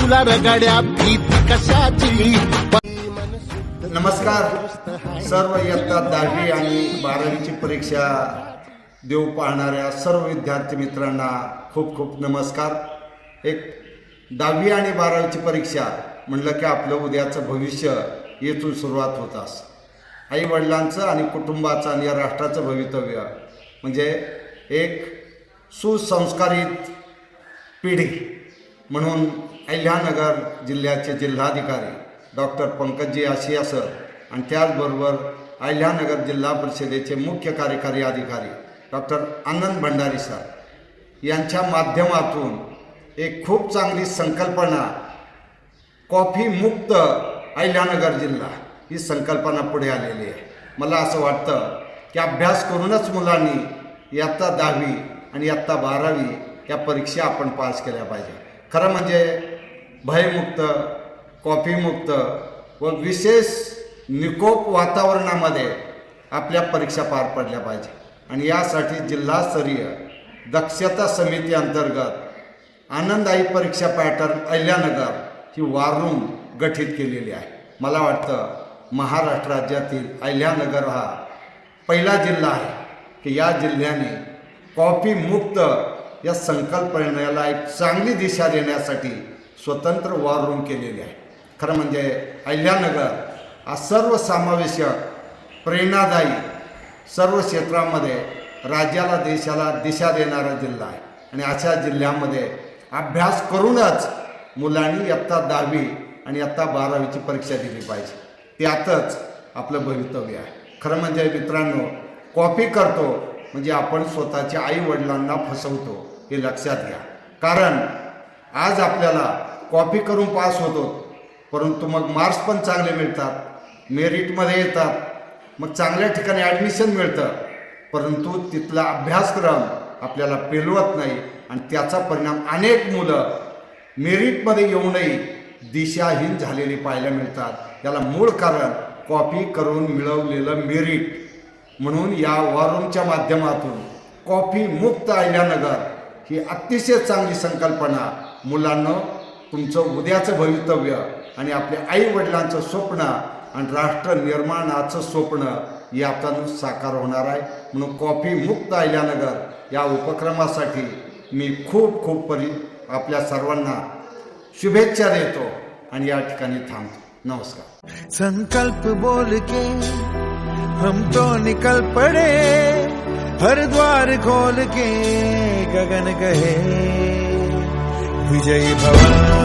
तुला रगाड्या भीती कशाची. नमस्कार. सर्व इयत्ता 10वी आणि 12वीची परीक्षा देऊ पाहणाऱ्या सर्व विद्यार्थी मित्रांना खूप खूप नमस्कार. एक 10वी आणि 12वीची परीक्षा म्हणलं की आपलं उद्याचं भविष्य येथून सुरुवात होत असतं. आई वडिलांचं आणि कुटुंबाचं आणि या राष्ट्राचं भवितव्य म्हणजे एक सुसंस्कारित पिढी म्हणून अहिल्यानगर जिल्ह्याचे जिल्हाधिकारी डॉक्टर पंकजी आशिया सर आणि त्याचबरोबर अहिल्यानगर जिल्हा परिषदेचे मुख्य कार्यकारी अधिकारी डॉक्टर आनंद भंडारी सर यांच्या माध्यमातून एक खूप चांगली संकल्पना कॉफी मुक्त अहिल्यानगर जिल्हा ही संकल्पना पुढे आलेली आहे. मला असं वाटतं की अभ्यास करूनच मुलांनी इयत्ता 10वी आणि इयत्ता 12वी या परीक्षा आपण पास केल्या पाहिजे. खरं म्हणजे भयमुक्त, कॉफीमुक्त व विशेष निकोप वातावरणामध्ये आपल्या परीक्षा पार पडल्या पाहिजे आणि यासाठी जिल्हास्तरीय दक्षता समिती अंतर्गत आनंददायी परीक्षा पॅटर्न अहिल्यानगर ही वॉर रूम गठीत केलेली आहे. मला वाटतं महाराष्ट्र राज्यातील अहिल्यानगर हा पहिला जिल्हा आहे की या जिल्ह्याने कॉफी मुक्त या संकल्पनेला एक चांगली दिशा देण्यासाठी स्वतंत्र वॉर रूम केलेली आहे. खरं म्हणजे अहिल्यानगर हा सर्वसमावेशक, प्रेरणादायी, सर्व क्षेत्रामध्ये राज्याला देशाला दिशा देणारा जिल्हा आहे आणि अशा जिल्ह्यामध्ये अभ्यास करूनच मुलांनी इयत्ता 10वी आणि इयत्ता 12वीची परीक्षा दिली पाहिजे. त्यातच आपलं भवितव्य आहे. खरं म्हणजे मित्रांनो, कॉपी करतो म्हणजे आपण स्वतःच्या आई वडिलांना फसवतो हे लक्षात घ्या. कारण आज आपल्याला कॉपी करून पास होतो परंतु मग मार्क्स पण चांगले मिळतात, मेरिटमध्ये येतात, मग चांगल्या ठिकाणी ॲडमिशन मिळतं परंतु तिथला अभ्यासक्रम आपल्याला पेलवत नाही आणि त्याचा परिणाम अनेक मुलं मेरिटमध्ये येऊनही दिशाहीन झालेली पाहायला मिळतात. याला मूळ कारण कॉपी करून मिळवलेलं मेरिट. म्हणून या वॉर रूमच्या माध्यमातून कॉफी मुक्त अहिल्यानगर ही अतिशय चांगली संकल्पना मुलांना तुमचं उद्याचं भवितव्य आणि आपल्या आई वडिलांचं स्वप्न आणि राष्ट्र निर्माणाचं स्वप्न यातून साकार होणार आहे. म्हणून कॉफी मुक्त अहिल्यानगर या उपक्रमासाठी मी खूप खूप आपल्या सर्वांना शुभेच्छा देतो आणि या ठिकाणी थांबतो. नमस्कार. संकल्प बोल के हम तो निकल पड़े, हर द्वार खोल के गगन कहे विजयी भव.